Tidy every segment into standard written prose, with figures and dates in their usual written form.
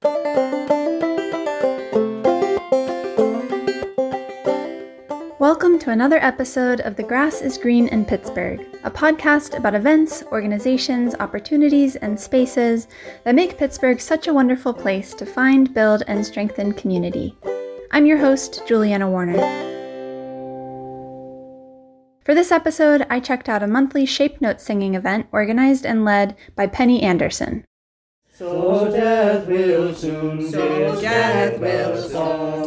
Welcome to another episode of The Grass is Green in Pittsburgh, a podcast about events, organizations, opportunities, and spaces that make Pittsburgh such a wonderful place to find, build, and strengthen community. I'm your host, Julianna Warner. For this episode, I checked out a monthly shape note singing event organized and led by Penny Anderson. So death will soon be, so death will soon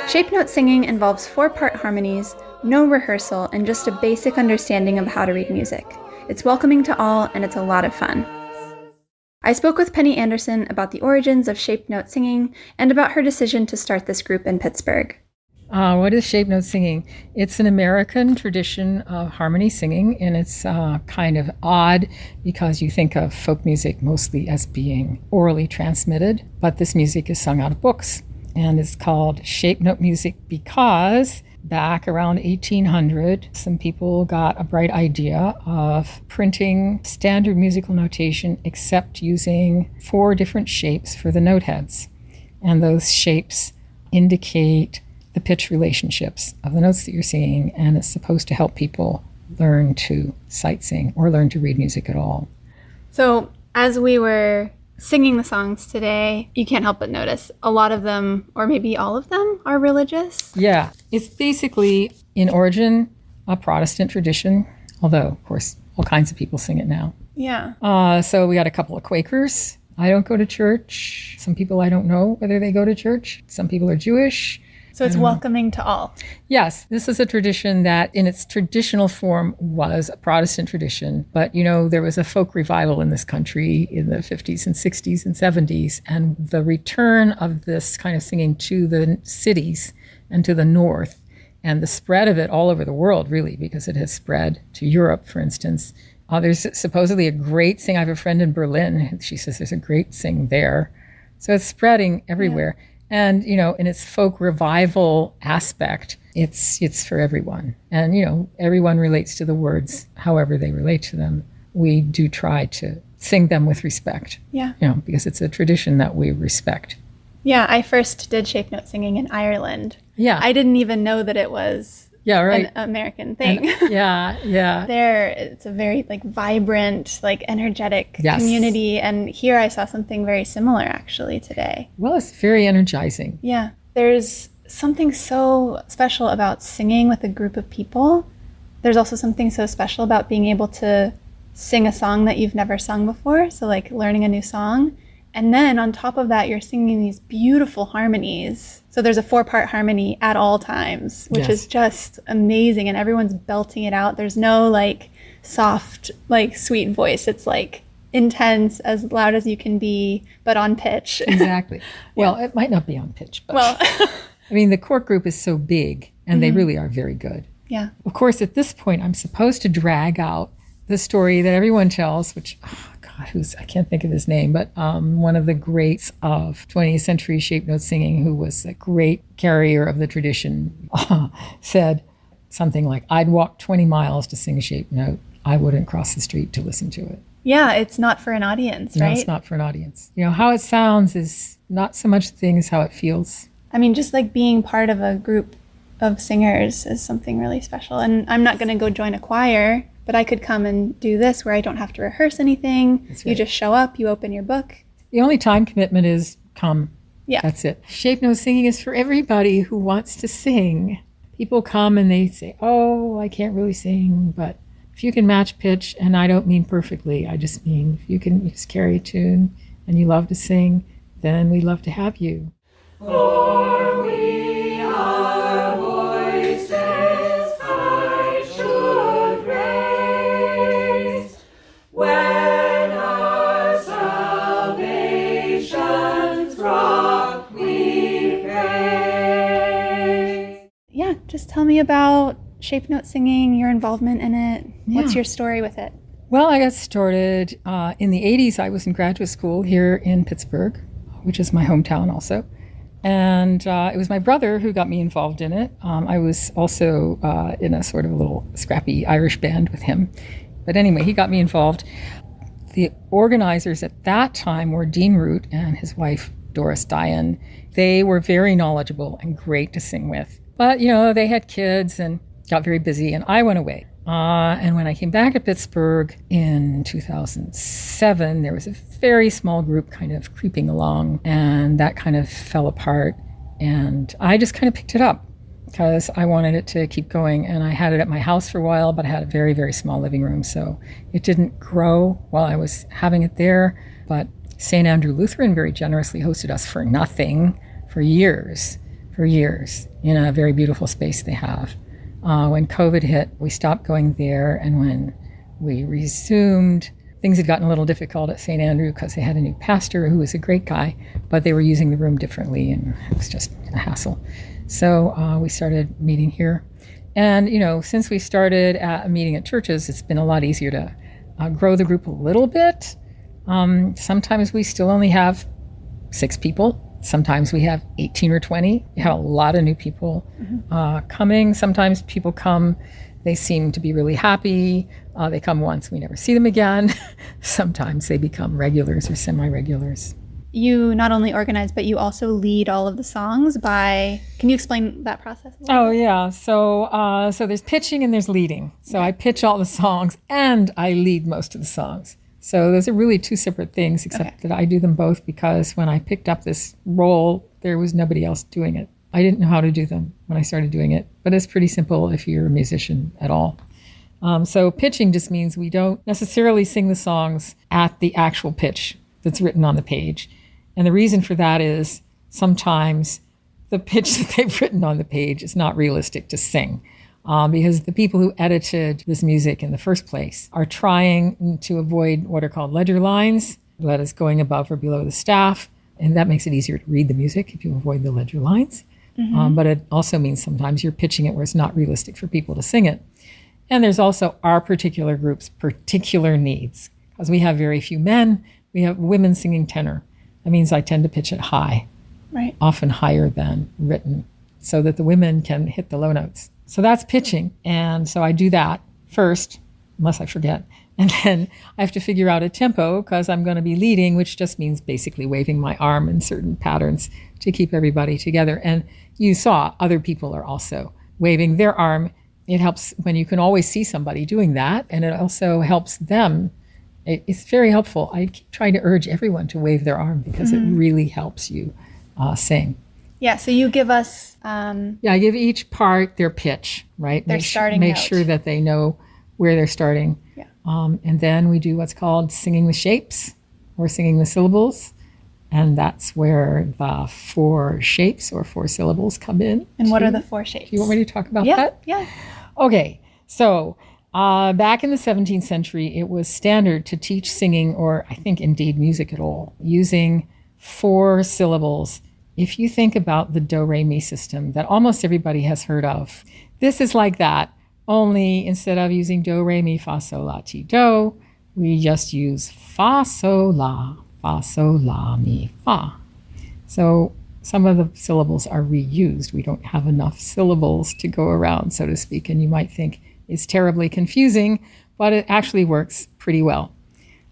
Shape note singing involves 4-part harmonies, no rehearsal, and just a basic understanding of how to read music. It's welcoming to all, and it's a lot of fun. I spoke with Penny Anderson about the origins of shape note singing and about her decision to start this group in Pittsburgh. What is shape note singing? It's an American tradition of harmony singing, and it's kind of odd because you think of folk music mostly as being orally transmitted, but this music is sung out of books. And it's called shape note music because back around 1800, some people got a bright idea of printing standard musical notation except using 4 different shapes for the note heads. And those shapes indicate the pitch relationships of the notes that you're singing, and it's supposed to help people learn to sight sing or learn to read music at all. So as we were singing the songs today, you can't help but notice a lot of them, or maybe all of them, are religious. Yeah, it's basically in origin a Protestant tradition, although, of course, all kinds of people sing it now. Yeah. So we got a couple of Quakers. I don't go to church. Some people I don't know whether they go to church. Some people are Jewish. So it's welcoming to all. Yes, this is a tradition that in its traditional form was a Protestant tradition. But, you know, there was a folk revival in this country in the 50s and 60s and 70s. And the return of this kind of singing to the cities and to the north and the spread of it all over the world, really, because it has spread to Europe, for instance. There's supposedly a great sing. I have a friend in Berlin. She says there's a great sing there. So it's spreading everywhere. Yeah. And, you know, in its folk revival aspect, it's for everyone. And, you know, everyone relates to the words however they relate to them. We do try to sing them with respect. Yeah. You know, because it's a tradition that we respect. Yeah, I first did shape note singing in Ireland. Yeah. I didn't even know that it was an American thing. Yeah. There, it's a very vibrant, energetic community. And here I saw something very similar actually today. Well, it's very energizing. Yeah. There's something so special about singing with a group of people. There's also something so special about being able to sing a song that you've never sung before. So learning a new song. And then on top of that, you're singing these beautiful harmonies. So there's a 4-part harmony at all times, which is just amazing. And everyone's belting it out. There's no soft, sweet voice. It's intense, as loud as you can be, but on pitch. Exactly. Well, it might not be on pitch, but I mean, the Cork group is so big and they really are very good. Yeah. Of course, at this point, I'm supposed to drag out the story that everyone tells, which, I can't think of his name, but one of the greats of 20th century shape note singing, who was a great carrier of the tradition, said something like, I'd walk 20 miles to sing a shape note. I wouldn't cross the street to listen to it. Yeah, it's not for an audience, right? No, it's not for an audience. You know, how it sounds is not so much the thing as how it feels. I mean, just being part of a group of singers is something really special. And I'm not going to go join a choir, but I could come and do this where I don't have to rehearse anything. That's right. You just show up, you open your book. The only time commitment is come. Yeah. That's it. Shape note singing is for everybody who wants to sing. People come and they say, oh, I can't really sing, but if you can match pitch, and I don't mean perfectly, I just mean if you can just carry a tune and you love to sing, then we'd love to have you. For we are voices I should raise when our salvation's rock we praise. Yeah, just tell me about shape note singing, your involvement in it. Yeah. What's your story with it? Well, I got started in the 80s. I was in graduate school here in Pittsburgh, which is my hometown also. And it was my brother who got me involved in it. I was also in a sort of a little scrappy Irish band with him. But anyway, he got me involved. The organizers at that time were Dean Root and his wife, Doris Dyan. They were very knowledgeable and great to sing with. But, they had kids and got very busy, and I went away. And when I came back to Pittsburgh in 2007, there was a very small group kind of creeping along, and that kind of fell apart. And I just kind of picked it up because I wanted it to keep going. And I had it at my house for a while, but I had a very, very small living room. So it didn't grow while I was having it there. But St. Andrew Lutheran very generously hosted us for nothing for years, in a very beautiful space they have. When COVID hit, we stopped going there. And when we resumed, things had gotten a little difficult at St. Andrew because they had a new pastor who was a great guy, but they were using the room differently, and it was just a hassle. So we started meeting here. And, since we started meeting at churches, it's been a lot easier to grow the group a little bit. Sometimes we still only have 6 people. Sometimes we have 18 or 20. We have a lot of new people coming. Sometimes people come, they seem to be really happy. They come once, we never see them again. Sometimes they become regulars or semi-regulars. You not only organize, but you also lead all of the songs can you explain that process? Oh, yeah. So there's pitching and there's leading. So I pitch all the songs and I lead most of the songs. So those are really 2 separate things, except that I do them both because when I picked up this role, there was nobody else doing it. I didn't know how to do them when I started doing it, but it's pretty simple if you're a musician at all. So pitching just means we don't necessarily sing the songs at the actual pitch that's written on the page. And the reason for that is sometimes the pitch that they've written on the page is not realistic to sing. Because the people who edited this music in the first place are trying to avoid what are called ledger lines, letters going above or below the staff. And that makes it easier to read the music if you avoid the ledger lines. But it also means sometimes you're pitching it where it's not realistic for people to sing it. And there's also our particular group's particular needs. Because we have very few men, we have women singing tenor. That means I tend to pitch it high, right? Often higher than written, so that the women can hit the low notes. So that's pitching. And so I do that first, unless I forget. And then I have to figure out a tempo because I'm going to be leading, which just means basically waving my arm in certain patterns to keep everybody together. And you saw other people are also waving their arm. It helps when you can always see somebody doing that. And it also helps them. It's very helpful. I keep trying to urge everyone to wave their arm because it really helps you sing. Yeah, so you give us... I give each part their pitch, right? Their starting note. Make sure that they know where they're starting. Yeah. And then we do what's called singing the shapes or singing the syllables. And that's where the 4 shapes or 4 syllables come in. And what are the 4 shapes? Do you want me to talk about that? Yeah. Okay, so back in the 17th century, it was standard to teach singing, or I think indeed music at all, using 4 syllables. If you think about the do-re-mi system that almost everybody has heard of, this is like that, only instead of using do-re-mi, fa, sol, la, ti, do, we just use fa, sol, la, mi, fa. So some of the syllables are reused. We don't have enough syllables to go around, so to speak, and you might think it's terribly confusing, but it actually works pretty well.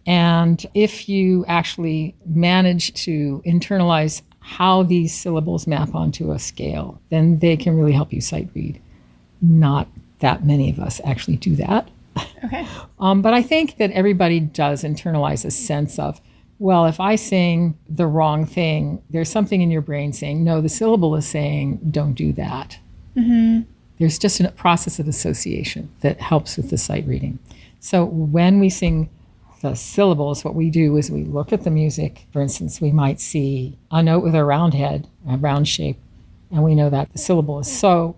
And if you actually manage to internalize how these syllables map onto a scale, then they can really help you sight read. Not that many of us actually do that. Okay. But I think that everybody does internalize a sense of, well, if I sing the wrong thing, there's something in your brain saying, no, the syllable is saying, don't do that. There's just a process of association that helps with the sight reading. So when we sing the syllables, what we do is we look at the music. For instance, we might see a note with a round head, a round shape, and we know that the syllable is so.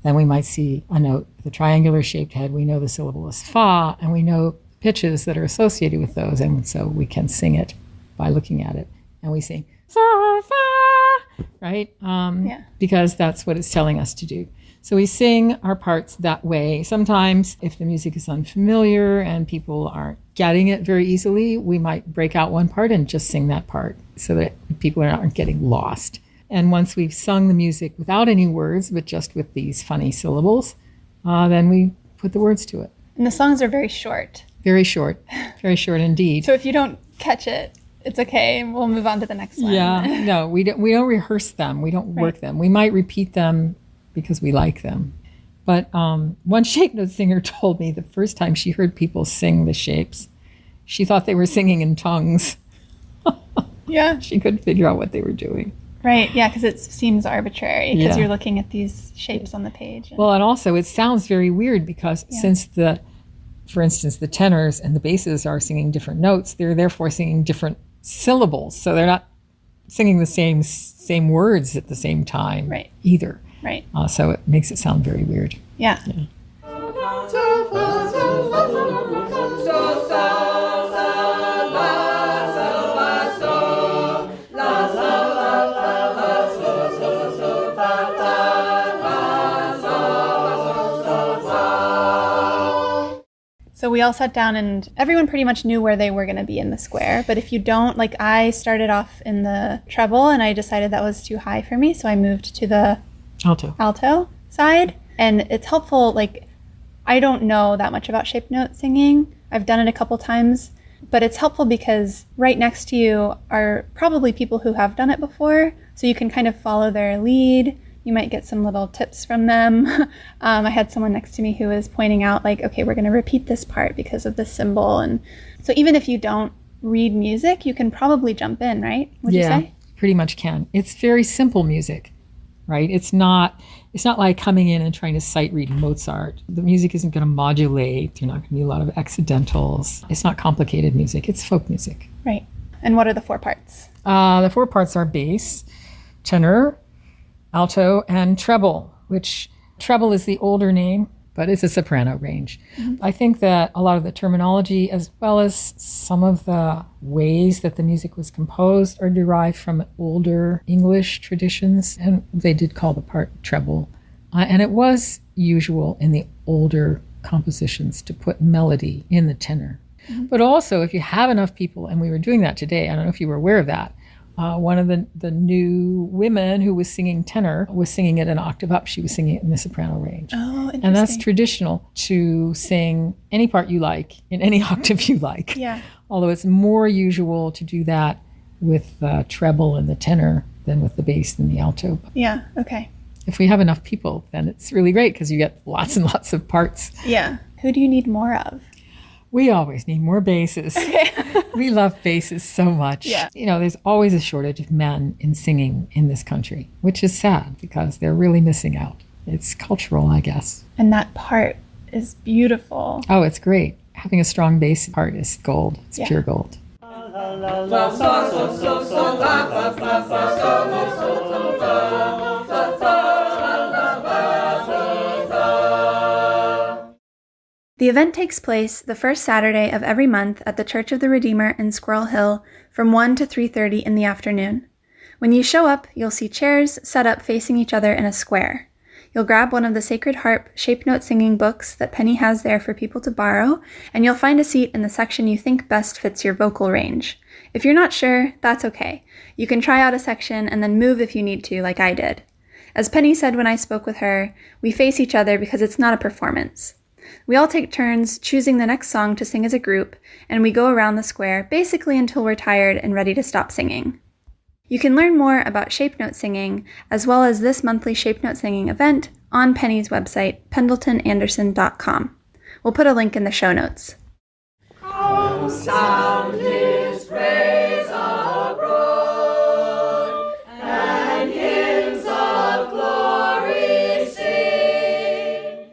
Then we might see a note with a triangular shaped head. We know the syllable is fa, and we know pitches that are associated with those, and so we can sing it by looking at it. And we sing fa, fa, right? Because that's what it's telling us to do. So we sing our parts that way. Sometimes if the music is unfamiliar and people aren't getting it very easily, we might break out one part and just sing that part so that people aren't getting lost. And once we've sung the music without any words, but just with these funny syllables, then we put the words to it. And the songs are very short. Very short indeed. So if you don't catch it, it's okay. We'll move on to the next one. Yeah, no, we don't rehearse them. We don't work them. We might repeat them because we like them. But one shape note singer told me the first time she heard people sing the shapes, she thought they were singing in tongues. Yeah. She couldn't figure out what they were doing. Right, yeah, because it seems arbitrary because Yeah. you're looking at these shapes on the page. Well, and also it sounds very weird because since for instance, the tenors and the basses are singing different notes, they're therefore singing different syllables. So they're not singing the same words at the same time either. Right. So it makes it sound very weird. Yeah. So we all sat down and everyone pretty much knew where they were going to be in the square. But if you don't, like I started off in the treble and I decided that was too high for me. So I moved to the alto side. And it's helpful, like I don't know that much about shape note singing. I've done it a couple times. But it's helpful because right next to you are probably people who have done it before. So you can kind of follow their lead. You might get some little tips from them. I had someone next to me who was pointing out like, okay, we're going to repeat this part because of this symbol. And so even if you don't read music, you can probably jump in, right? Would you say? Pretty much can. It's very simple music, right? It's not like coming in and trying to sight read Mozart. The music isn't going to modulate. There's not going to be a lot of accidentals. It's not complicated music. It's folk music. Right. And what are the 4 parts? The 4 parts are bass, tenor, alto, and treble, which treble is the older name, but it's a soprano range. Mm-hmm. I think that a lot of the terminology, as well as some of the ways that the music was composed, are derived from older English traditions, and they did call the part treble. And it was usual in the older compositions to put melody in the tenor. Mm-hmm. But also, if you have enough people, and we were doing that today, I don't know if you were aware of that, one of the new women who was singing tenor was singing it an octave up. She was singing it in the soprano range. Oh, interesting. And that's traditional to sing any part you like in any octave you like. Yeah. Although it's more usual to do that with the treble and the tenor than with the bass and the alto. Yeah, okay. If we have enough people, then it's really great because you get lots and lots of parts. Yeah. Who do you need more of? We always need more basses. Okay. We love basses so much. Yeah. You know, there's always a shortage of men in singing in this country, which is sad because they're really missing out. It's cultural, I guess. And that part is beautiful. Oh, it's great. Having a strong bass part is gold. It's pure gold. The event takes place the first Saturday of every month at the Church of the Redeemer in Squirrel Hill from 1 to 3:30 in the afternoon. When you show up, you'll see chairs set up facing each other in a square. You'll grab one of the Sacred Harp shape note singing books that Penny has there for people to borrow, and you'll find a seat in the section you think best fits your vocal range. If you're not sure, that's okay. You can try out a section and then move if you need to, like I did. As Penny said when I spoke with her, we face each other because it's not a performance. We all take turns choosing the next song to sing as a group, and we go around the square basically until we're tired and ready to stop singing. You can learn more about shape note singing, as well as this monthly shape note singing event, on Penny's website, pendletonanderson.com. We'll put a link in the show notes. Oh, sound his praise abroad, and hymns of glory sing.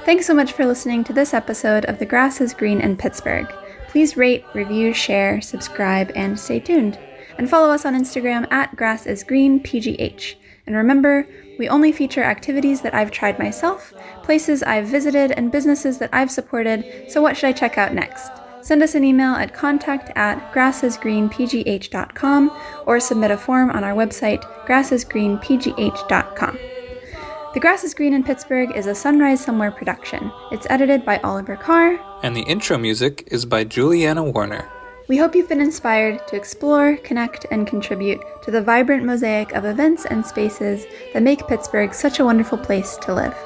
Thanks so much for listening to this episode of The Grass is Green in Pittsburgh. Please rate, review, share, subscribe, and stay tuned. And follow us on Instagram at grassisgreenpgh. And remember, we only feature activities that I've tried myself, places I've visited, and businesses that I've supported, so what should I check out next? Send us an email at contact@grassisgreenpgh.com or submit a form on our website, grassisgreenpgh.com. The Grass is Green in Pittsburgh is a Sunrise Somewhere production. It's edited by Oliver Carr. And the intro music is by Julianna Warner. We hope you've been inspired to explore, connect, and contribute to the vibrant mosaic of events and spaces that make Pittsburgh such a wonderful place to live.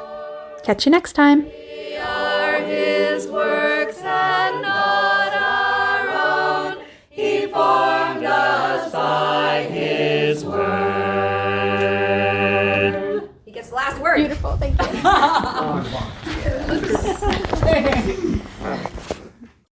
Catch you next time. We are his works. Beautiful. Thank you.